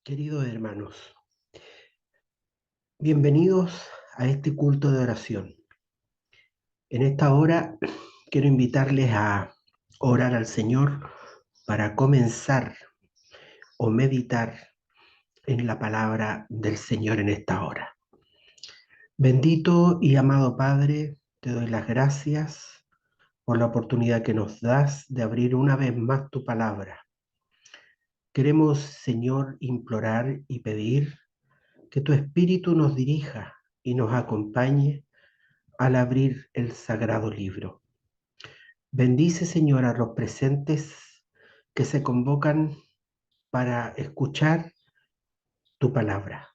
Queridos hermanos, bienvenidos a este culto de oración. En esta hora quiero invitarles a orar al Señor para comenzar o meditar en la palabra del Señor en esta hora. Bendito y amado Padre, te doy las gracias por la oportunidad que nos das de abrir una vez más tu palabra. Queremos, Señor, implorar y pedir que tu Espíritu nos dirija y nos acompañe al abrir el sagrado libro. Bendice, Señor, a los presentes que se convocan para escuchar tu palabra.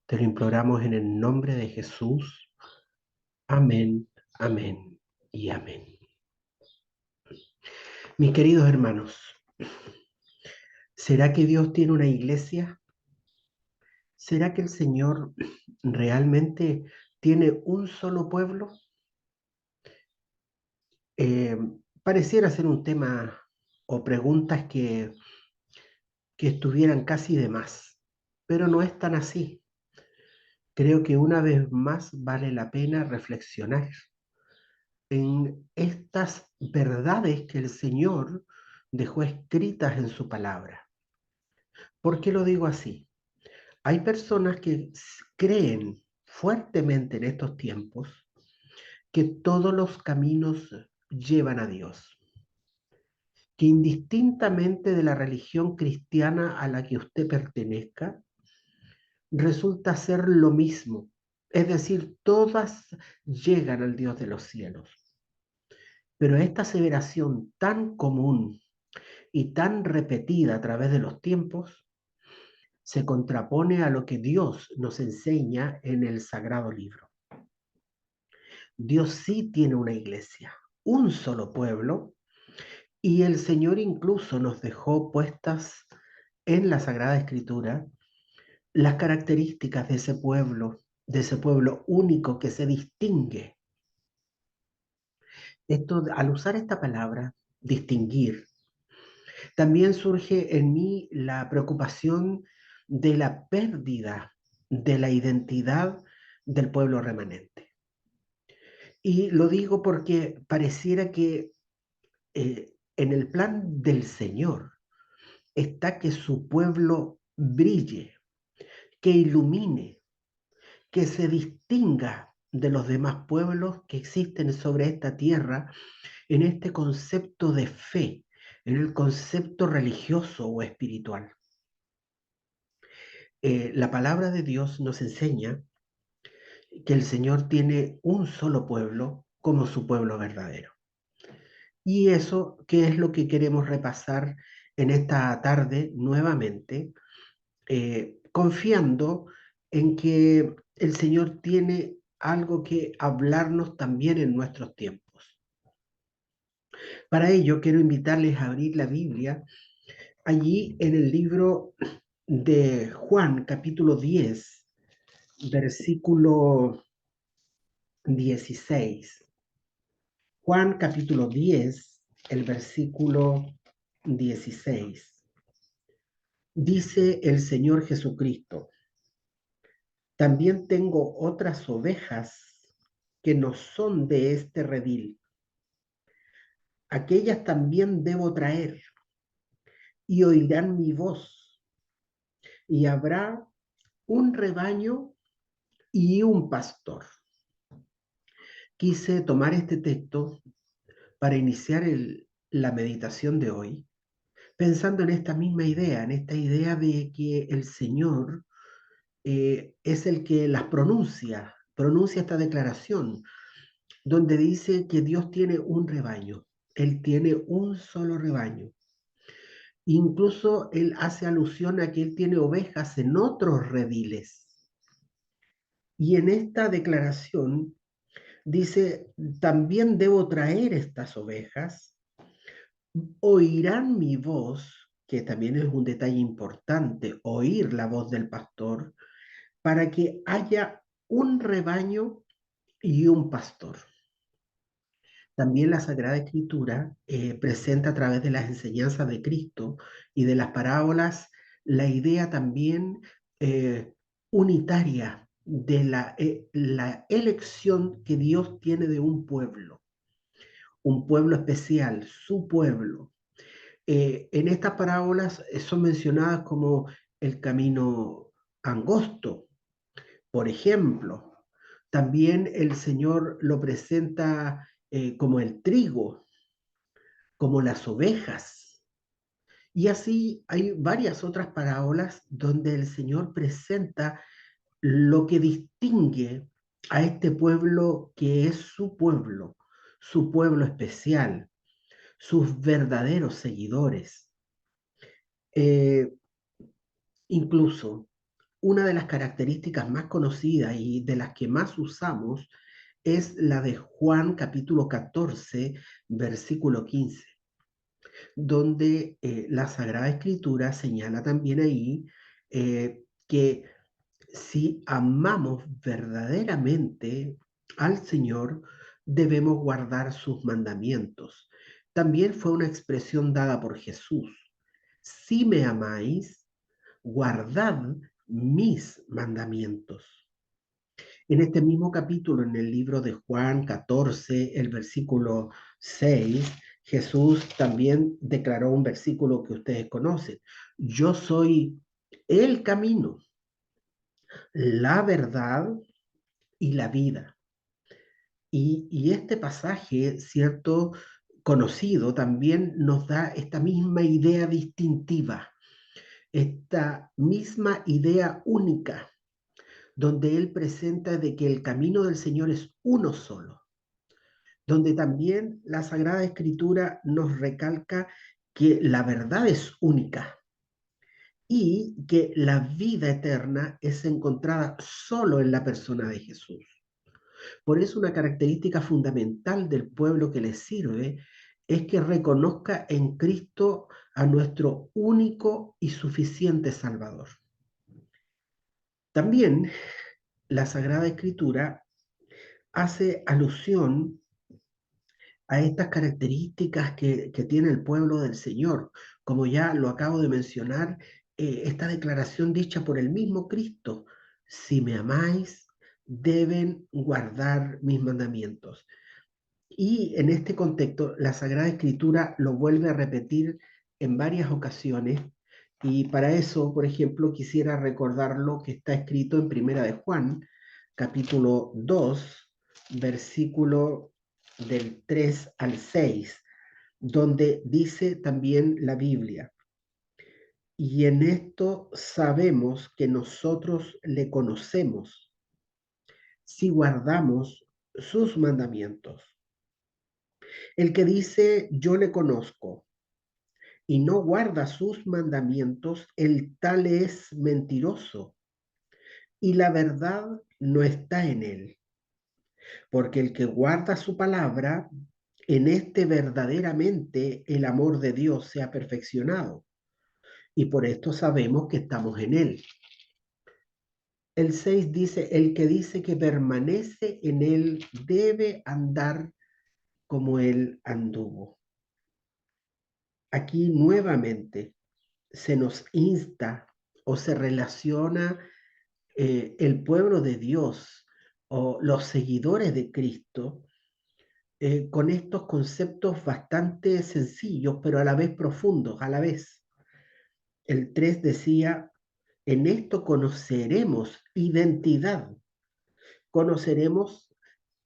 Te lo imploramos en el nombre de Jesús. Amén, amén y amén. Mis queridos hermanos, ¿será que Dios tiene una iglesia? ¿Será que el Señor realmente tiene un solo pueblo? Eh, Pareciera ser un tema o preguntas que estuvieran casi de más, pero no es tan así. Creo que una vez más vale la pena reflexionar en estas verdades que el Señor dejó escritas en su palabra. ¿Por qué lo digo así? Hay personas que creen fuertemente en estos tiempos que todos los caminos llevan a Dios, que indistintamente de la religión cristiana a la que usted pertenezca, resulta ser lo mismo. Es decir, todas llegan al Dios de los cielos. Pero esta aseveración tan común y tan repetida a través de los tiempos se contrapone a lo que Dios nos enseña en el Sagrado Libro. Dios sí tiene una iglesia, un solo pueblo, y el Señor incluso nos dejó puestas en la Sagrada Escritura las características de ese pueblo único que se distingue. Al usar esta palabra, distinguir, también surge en mí la preocupación de la pérdida de la identidad del pueblo remanente. Y lo digo porque pareciera que en el plan del Señor está que su pueblo brille, que ilumine, que se distinga de los demás pueblos que existen sobre esta tierra en este concepto de fe, en el concepto religioso o espiritual. La palabra de Dios nos enseña que el Señor tiene un solo pueblo como su pueblo verdadero. Y eso, ¿qué es lo que queremos repasar en esta tarde nuevamente? Confiando en que el Señor tiene algo que hablarnos también en nuestros tiempos. Para ello, quiero invitarles a abrir la Biblia allí en el libro de Juan, capítulo 10, versículo 16. Juan, capítulo 10, el versículo 16. Dice el Señor Jesucristo: también tengo otras ovejas que no son de este redil. Aquellas también debo traer, y oirán mi voz, y habrá un rebaño y un pastor. Quise tomar este texto para iniciar la meditación de hoy, pensando en esta misma idea, en esta idea de que el Señor es el que las pronuncia esta declaración, donde dice que Dios tiene un rebaño, Él tiene un solo rebaño. Incluso Él hace alusión a que Él tiene ovejas en otros rediles. Y en esta declaración dice, también debo traer estas ovejas, oirán mi voz, que también es un detalle importante, oír la voz del pastor, para que haya un rebaño y un pastor. También la Sagrada Escritura presenta a través de las enseñanzas de Cristo y de las parábolas la idea también unitaria de la elección que Dios tiene de un pueblo especial, su pueblo. En estas parábolas son mencionadas como el camino angosto, por ejemplo. También el Señor lo presenta como el trigo, como las ovejas. Y así hay varias otras parábolas donde el Señor presenta lo que distingue a este pueblo que es su pueblo especial, sus verdaderos seguidores. Eh, Incluso una de las características más conocidas y de las que más usamos es la de Juan capítulo 14, versículo 15, donde la Sagrada Escritura señala también ahí que si amamos verdaderamente al Señor, debemos guardar sus mandamientos. También fue una expresión dada por Jesús. Si me amáis, guardad mis mandamientos. En este mismo capítulo, en el libro de Juan 14, el versículo 6, Jesús también declaró un versículo que ustedes conocen. Yo soy el camino, la verdad y la vida. Y este pasaje, cierto, conocido, también nos da esta misma idea distintiva, esta misma idea única, donde Él presenta de que el camino del Señor es uno solo, donde también la Sagrada Escritura nos recalca que la verdad es única y que la vida eterna es encontrada solo en la persona de Jesús. Por eso una característica fundamental del pueblo que le sirve es que reconozca en Cristo a nuestro único y suficiente Salvador. También la Sagrada Escritura hace alusión a estas características que tiene el pueblo del Señor. Como ya lo acabo de mencionar, esta declaración dicha por el mismo Cristo, si me amáis, deben guardar mis mandamientos. Y en este contexto, la Sagrada Escritura lo vuelve a repetir en varias ocasiones. Y para eso, por ejemplo, quisiera recordar lo que está escrito en Primera de Juan, capítulo 2, versículo del 3 al 6, donde dice también la Biblia, y en esto sabemos que nosotros le conocemos si guardamos sus mandamientos. El que dice yo le conozco y no guarda sus mandamientos, el tal es mentiroso y la verdad no está en él. Porque el que guarda su palabra, en este verdaderamente el amor de Dios se ha perfeccionado. Y por esto sabemos que estamos en él. El 6 dice, el que dice que permanece en él debe andar como él anduvo. Aquí nuevamente se nos insta o se relaciona el pueblo de Dios o los seguidores de Cristo con estos conceptos bastante sencillos, pero a la vez profundos, a la vez. El 3 decía, en esto conoceremos identidad, conoceremos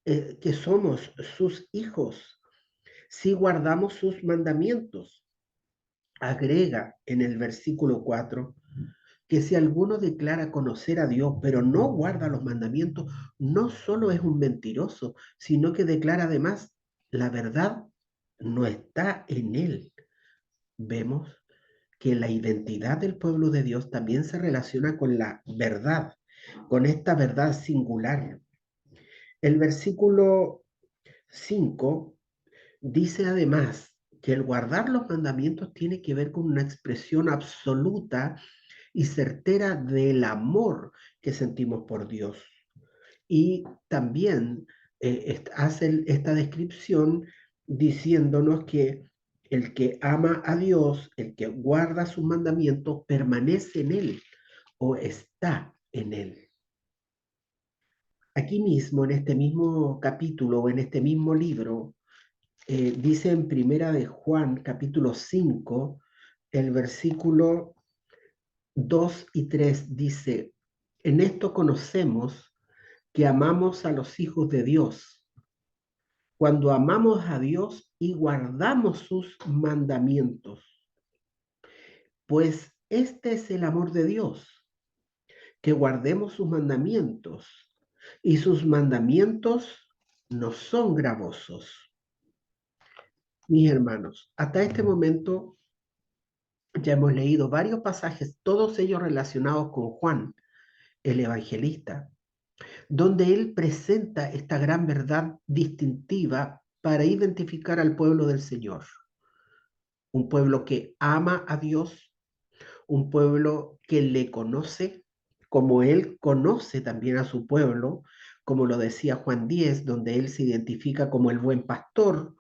que somos sus hijos, si guardamos sus mandamientos. Agrega en el versículo 4 que si alguno declara conocer a Dios, pero no guarda los mandamientos, no solo es un mentiroso, sino que declara además la verdad no está en él. Vemos que la identidad del pueblo de Dios también se relaciona con la verdad, con esta verdad singular. El versículo 5 dice además que el guardar los mandamientos tiene que ver con una expresión absoluta y certera del amor que sentimos por Dios. Y también hace esta descripción diciéndonos que El que ama a Dios, el que guarda sus mandamientos, permanece en Él o está en Él. Aquí mismo, en este mismo capítulo o en este mismo libro, dice en Primera de Juan, capítulo 5, el versículo 2 y 3 dice, en esto conocemos que amamos a los hijos de Dios, cuando amamos a Dios y guardamos sus mandamientos. Pues este es el amor de Dios, que guardemos sus mandamientos, y sus mandamientos no son gravosos. Mis hermanos, hasta este momento ya hemos leído varios pasajes, todos ellos relacionados con Juan, el evangelista, donde él presenta esta gran verdad distintiva para identificar al pueblo del Señor. Un pueblo que ama a Dios, un pueblo que le conoce, como él conoce también a su pueblo, como lo decía Juan 10, donde él se identifica como el buen pastor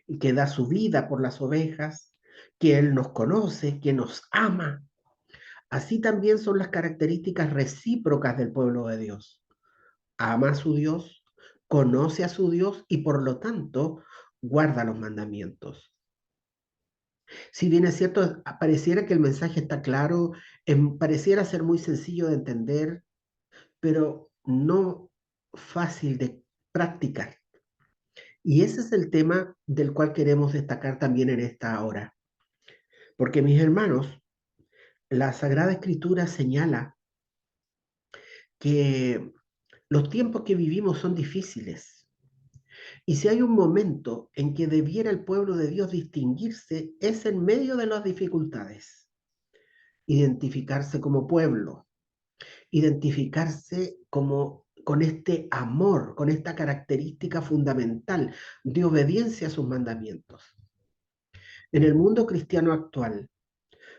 y que da su vida por las ovejas, que él nos conoce, que nos ama. Así también son las características recíprocas del pueblo de Dios. Ama a su Dios, conoce a su Dios y por lo tanto guarda los mandamientos. Si bien es cierto, pareciera que el mensaje está claro, pareciera ser muy sencillo de entender, pero no fácil de practicar. Y ese es el tema del cual queremos destacar también en esta hora. Porque mis hermanos, la Sagrada Escritura señala que los tiempos que vivimos son difíciles. Y si hay un momento en que debiera el pueblo de Dios distinguirse, es en medio de las dificultades. Identificarse como pueblo, identificarse como con este amor, con esta característica fundamental de obediencia a sus mandamientos. En el mundo cristiano actual,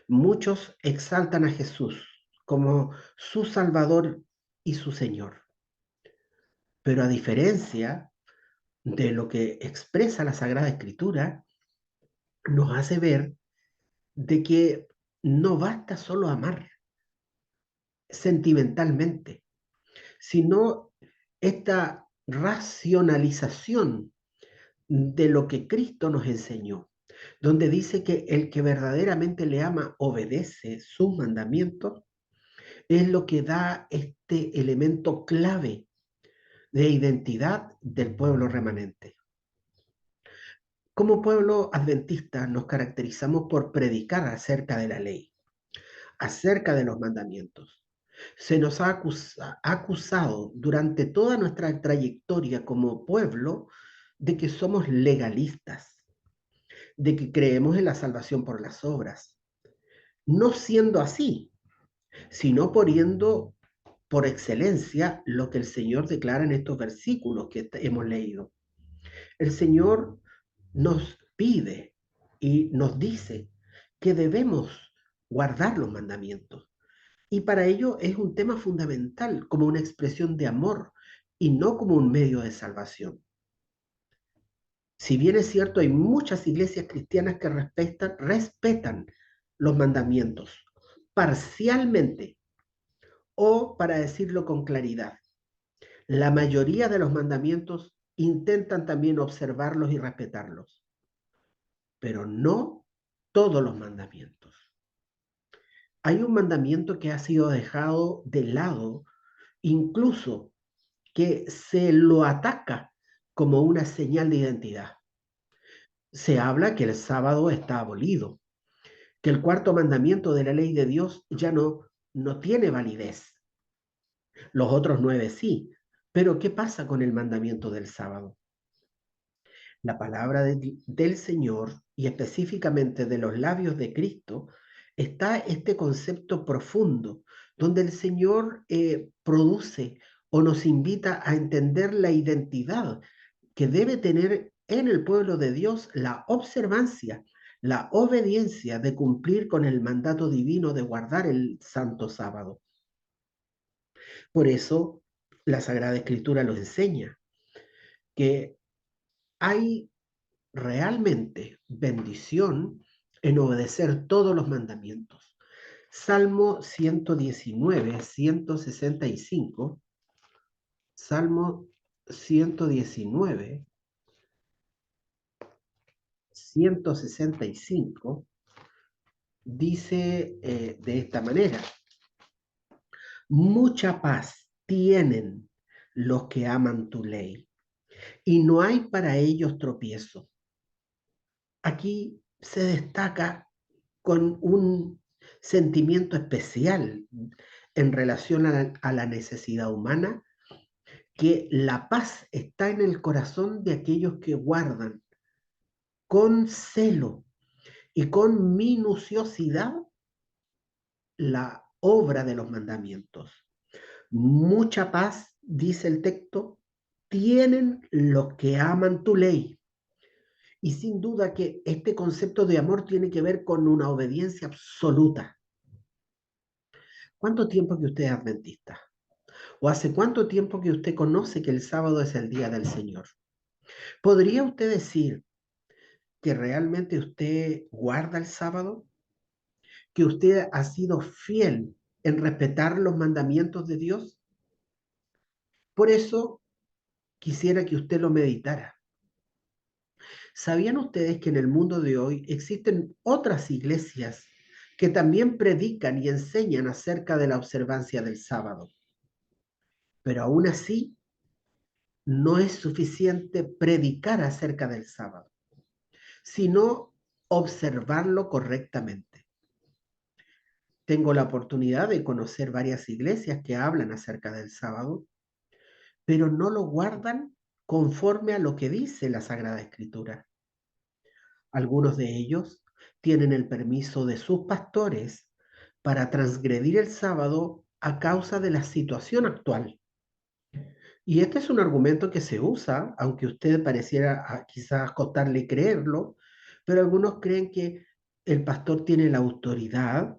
muchos exaltan a Jesús como su Salvador y su Señor. Pero a diferencia de lo que expresa la Sagrada Escritura, nos hace ver de que no basta solo amar sentimentalmente, sino esta racionalización de lo que Cristo nos enseñó, donde dice que el que verdaderamente le ama obedece sus mandamientos, es lo que da este elemento clave de identidad del pueblo remanente. Como pueblo adventista nos caracterizamos por predicar acerca de la ley, acerca de los mandamientos. Se nos ha acusado durante toda nuestra trayectoria como pueblo de que somos legalistas, de que creemos en la salvación por las obras. No siendo así, sino poniendo por excelencia lo que el Señor declara en estos versículos que hemos leído. El Señor nos pide y nos dice que debemos guardar los mandamientos. Y para ello es un tema fundamental, como una expresión de amor y no como un medio de salvación. Si bien es cierto, hay muchas iglesias cristianas que respetan los mandamientos parcialmente o, para decirlo con claridad, la mayoría de los mandamientos intentan también observarlos y respetarlos, pero no todos los mandamientos. Hay un mandamiento que ha sido dejado de lado, incluso que se lo ataca como una señal de identidad. Se habla que el sábado está abolido, que el cuarto mandamiento de la ley de Dios ya no tiene validez. Los otros 9 sí. Pero ¿qué pasa con el mandamiento del sábado? La palabra del Señor y específicamente de los labios de Cristo está este concepto profundo donde el Señor produce o nos invita a entender la identidad que debe tener en el pueblo de Dios la observancia, la obediencia de cumplir con el mandato divino de guardar el santo sábado. Por eso la Sagrada Escritura lo enseña, que hay realmente bendición en obedecer todos los mandamientos. Salmo 119, 165, Salmo 119, 165, dice de esta manera: mucha paz tienen los que aman tu ley, y no hay para ellos tropiezo. Aquí se destaca con un sentimiento especial en relación a la necesidad humana, que la paz está en el corazón de aquellos que guardan con celo y con minuciosidad la obra de los mandamientos. Mucha paz, dice el texto, tienen los que aman tu ley. Y sin duda que este concepto de amor tiene que ver con una obediencia absoluta. ¿Cuánto tiempo que usted es adventista? ¿O hace cuánto tiempo que usted conoce que el sábado es el día del Señor? ¿Podría usted decir que realmente usted guarda el sábado? ¿Que usted ha sido fiel en respetar los mandamientos de Dios? Por eso quisiera que usted lo meditara. ¿Sabían ustedes que en el mundo de hoy existen otras iglesias que también predican y enseñan acerca de la observancia del sábado? Pero aún así, no es suficiente predicar acerca del sábado, sino observarlo correctamente. Tengo la oportunidad de conocer varias iglesias que hablan acerca del sábado, pero no lo guardan conforme a lo que dice la Sagrada Escritura. Algunos de ellos tienen el permiso de sus pastores para transgredir el sábado a causa de la situación actual. Y este es un argumento que se usa, aunque usted pareciera quizás costarle creerlo, pero algunos creen que el pastor tiene la autoridad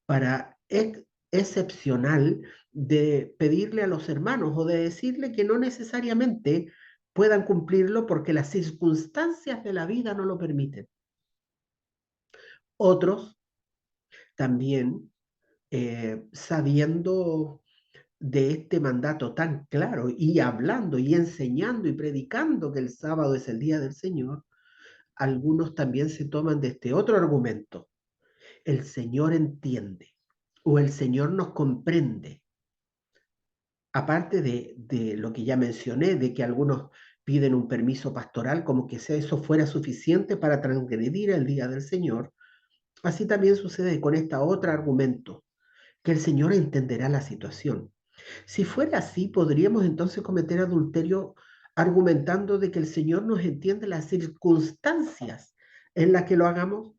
para excepcional de pedirle a los hermanos o de decirle que no necesariamente puedan cumplirlo porque las circunstancias de la vida no lo permiten. Otros también, sabiendo de este mandato tan claro y hablando y enseñando y predicando que el sábado es el día del Señor, algunos también se toman de este otro argumento: el Señor entiende o el Señor nos comprende. Aparte de lo que ya mencioné, de que algunos piden un permiso pastoral como que si eso fuera suficiente para transgredir el día del Señor, así también sucede con este otro argumento, que el Señor entenderá la situación. Si fuera así, podríamos entonces cometer adulterio argumentando de que el Señor nos entiende las circunstancias en las que lo hagamos.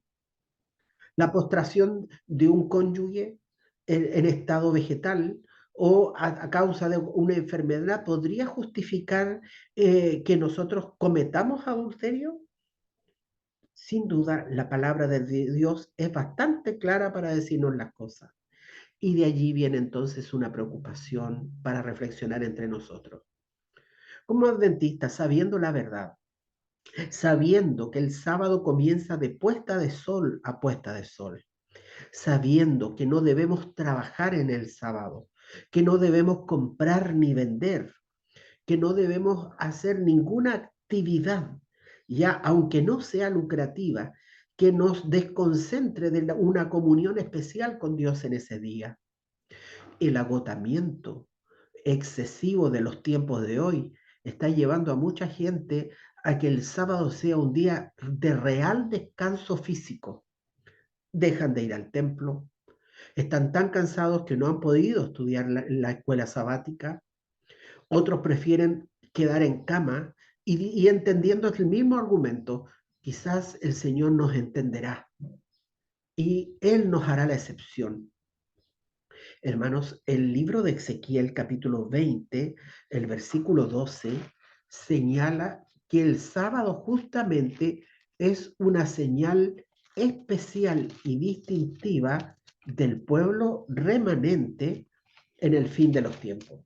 La postración de un cónyuge en estado vegetal o a causa de una enfermedad podría justificar que nosotros cometamos adulterio. Sin duda, la palabra de Dios es bastante clara para decirnos las cosas. Y de allí viene entonces una preocupación para reflexionar entre nosotros. Como adventistas, sabiendo la verdad, sabiendo que el sábado comienza de puesta de sol a puesta de sol, sabiendo que no debemos trabajar en el sábado, que no debemos comprar ni vender, que no debemos hacer ninguna actividad, ya aunque no sea lucrativa, que nos desconcentre de una comunión especial con Dios en ese día. El agotamiento excesivo de los tiempos de hoy está llevando a mucha gente a que el sábado sea un día de real descanso físico. Dejan de ir al templo, están tan cansados que no han podido estudiar la escuela sabática. Otros prefieren quedar en cama y entendiendo el mismo argumento, quizás el Señor nos entenderá y Él nos hará la excepción. Hermanos, el libro de Ezequiel capítulo 20, el versículo 12, señala que el sábado justamente es una señal especial y distintiva del pueblo remanente en el fin de los tiempos.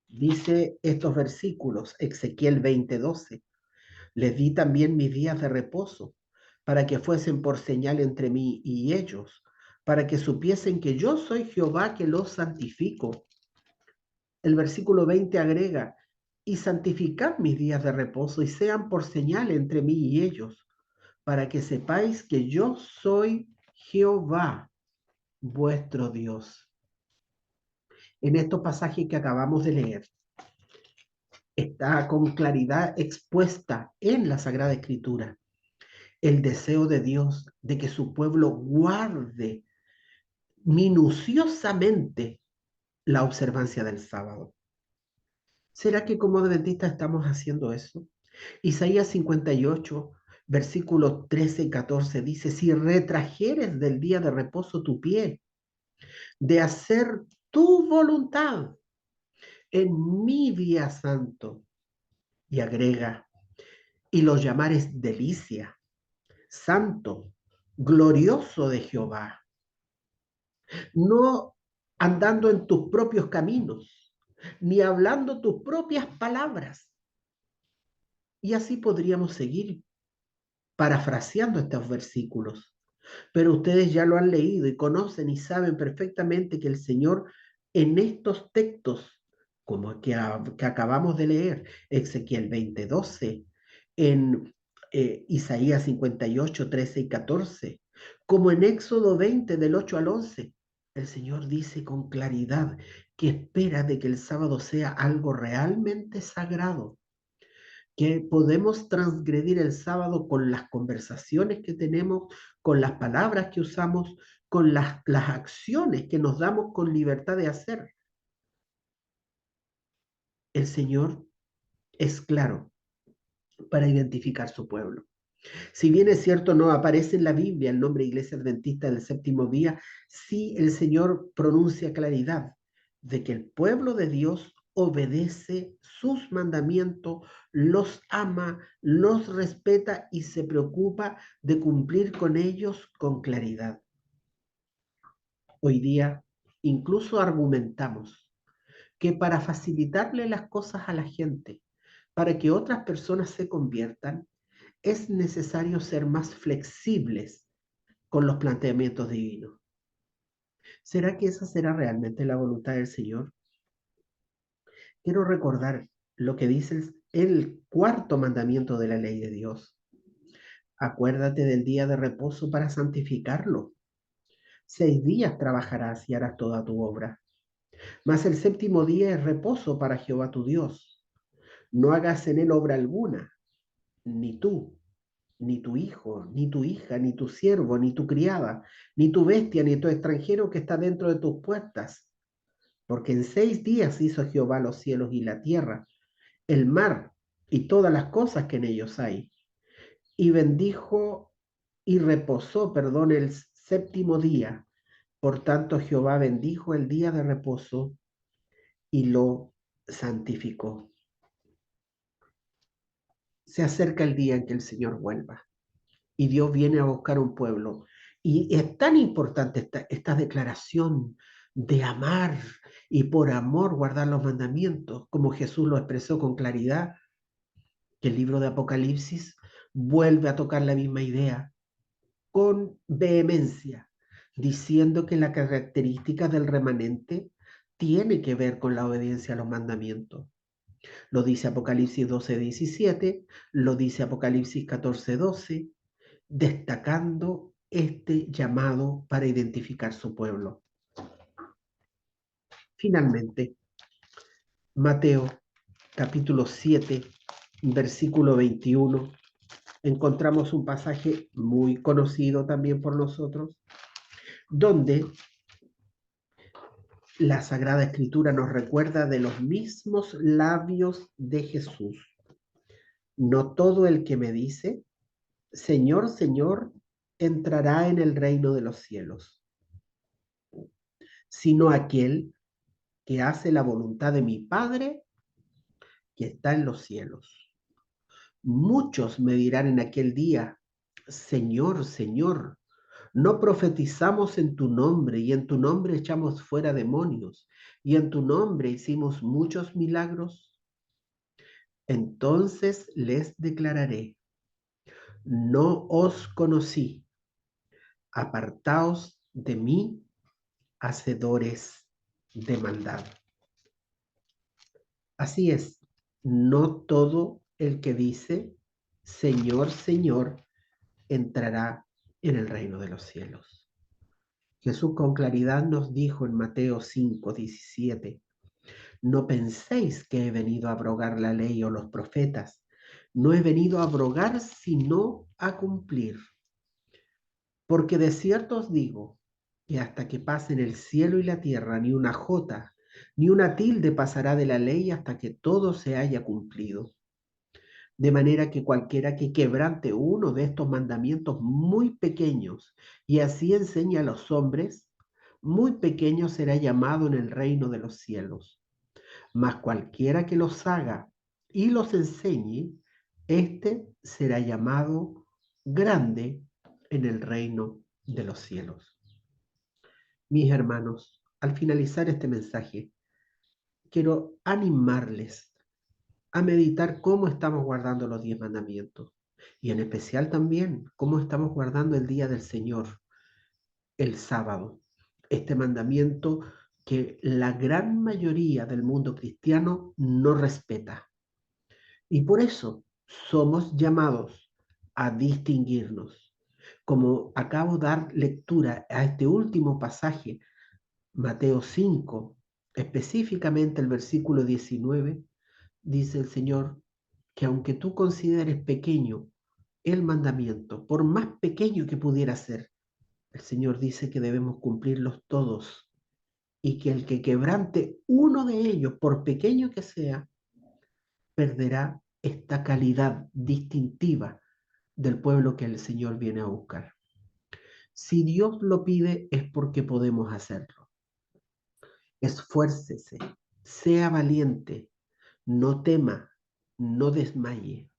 Dice estos versículos, Ezequiel 20:12: Les di también mis días de reposo, para que fuesen por señal entre mí y ellos, para que supiesen que yo soy Jehová que los santifico. El versículo 20 agrega, y santificad mis días de reposo y sean por señal entre mí y ellos, para que sepáis que yo soy Jehová, vuestro Dios. En estos pasajes que acabamos de leer, está con claridad expuesta en la Sagrada Escritura el deseo de Dios de que su pueblo guarde minuciosamente la observancia del sábado. ¿Será que como adventistas estamos haciendo eso? Isaías 58, versículos 13 y 14 dice, si retrajeres del día de reposo tu pie, de hacer tu voluntad en mi día santo, y agrega, y lo llamares delicia, santo, glorioso de Jehová, no andando en tus propios caminos, ni hablando tus propias palabras. Y así podríamos seguir parafraseando estos versículos. Pero ustedes ya lo han leído y conocen y saben perfectamente que el Señor en estos textos, como que acabamos de leer, Ezequiel 20:12, en Isaías 58, 13 y 14, como en Éxodo 20 del 8 al 11, el Señor dice con claridad que espera de que el sábado sea algo realmente sagrado, que podemos transgredir el sábado con las conversaciones que tenemos, con las palabras que usamos, con las acciones que nos damos con libertad de hacer. El Señor es claro para identificar su pueblo. Si bien es cierto, no aparece en la Biblia el nombre Iglesia Adventista del Séptimo Día, sí el Señor pronuncia claridad de que el pueblo de Dios obedece sus mandamientos, los ama, los respeta y se preocupa de cumplir con ellos con claridad. Hoy día incluso argumentamos que para facilitarle las cosas a la gente, para que otras personas se conviertan, es necesario ser más flexibles con los planteamientos divinos. ¿Será que esa será realmente la voluntad del Señor? Quiero recordar lo que dice el cuarto mandamiento de la ley de Dios. Acuérdate del día de reposo para santificarlo. 6 días trabajarás y harás toda tu obra. Mas el séptimo día es reposo para Jehová tu Dios. No hagas en él obra alguna, ni tú, ni tu hijo, ni tu hija, ni tu siervo, ni tu criada, ni tu bestia, ni tu extranjero que está dentro de tus puertas. Porque en 6 días hizo Jehová los cielos y la tierra, el mar y todas las cosas que en ellos hay. Y bendijo y reposó, perdón, el séptimo día. Por tanto, Jehová bendijo el día de reposo y lo santificó. Se acerca el día en que el Señor vuelva y Dios viene a buscar un pueblo. Y es tan importante esta declaración de amar y por amor guardar los mandamientos, como Jesús lo expresó con claridad, que el libro de Apocalipsis vuelve a tocar la misma idea con vehemencia, diciendo que la característica del remanente tiene que ver con la obediencia a los mandamientos. Lo dice Apocalipsis 12:17, lo dice Apocalipsis 14:12, destacando este llamado para identificar su pueblo. Finalmente, Mateo capítulo 7, versículo 21, encontramos un pasaje muy conocido también por nosotros, donde la Sagrada Escritura nos recuerda de los mismos labios de Jesús. No todo el que me dice, Señor, Señor, entrará en el reino de los cielos, sino aquel que hace la voluntad de mi Padre que está en los cielos. Muchos me dirán en aquel día, Señor, Señor, no profetizamos en tu nombre y en tu nombre echamos fuera demonios y en tu nombre hicimos muchos milagros. Entonces les declararé, no os conocí, apartaos de mí, hacedores de maldad. Así es, no todo el que dice, Señor, Señor, entrará en el reino de los cielos. Jesús con claridad nos dijo en Mateo 5:17, no penséis que he venido a abrogar la ley o los profetas. No he venido a abrogar, sino a cumplir. Porque de cierto os digo que hasta que pasen el cielo y la tierra, ni una jota, ni una tilde pasará de la ley hasta que todo se haya cumplido. De manera que cualquiera que quebrante uno de estos mandamientos muy pequeños y así enseña a los hombres, muy pequeño será llamado en el reino de los cielos. Mas cualquiera que los haga y los enseñe, éste será llamado grande en el reino de los cielos. Mis hermanos, al finalizar este mensaje, quiero animarles a meditar cómo estamos guardando los 10 mandamientos y en especial también cómo estamos guardando el día del Señor, el sábado. Este mandamiento que la gran mayoría del mundo cristiano no respeta. Y por eso somos llamados a distinguirnos. Como acabo de dar lectura a este último pasaje, Mateo 5, específicamente el versículo 19, dice el Señor que aunque tú consideres pequeño el mandamiento, por más pequeño que pudiera ser, el Señor dice que debemos cumplirlos todos y que el que quebrante uno de ellos, por pequeño que sea, perderá esta calidad distintiva del pueblo que el Señor viene a buscar. Si Dios lo pide es porque podemos hacerlo. Esfuércese, sea valiente, no tema, no desmaye.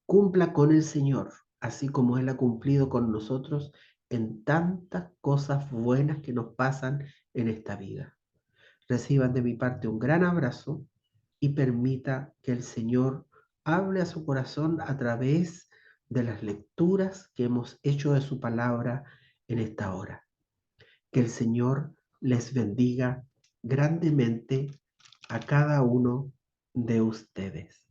Cumpla con el Señor, así como Él ha cumplido con nosotros en tantas cosas buenas que nos pasan en esta vida. Reciban de mi parte un gran abrazo y permita que el Señor hable a su corazón a través de las lecturas que hemos hecho de su palabra en esta hora. Que el Señor les bendiga grandemente a cada uno de ustedes.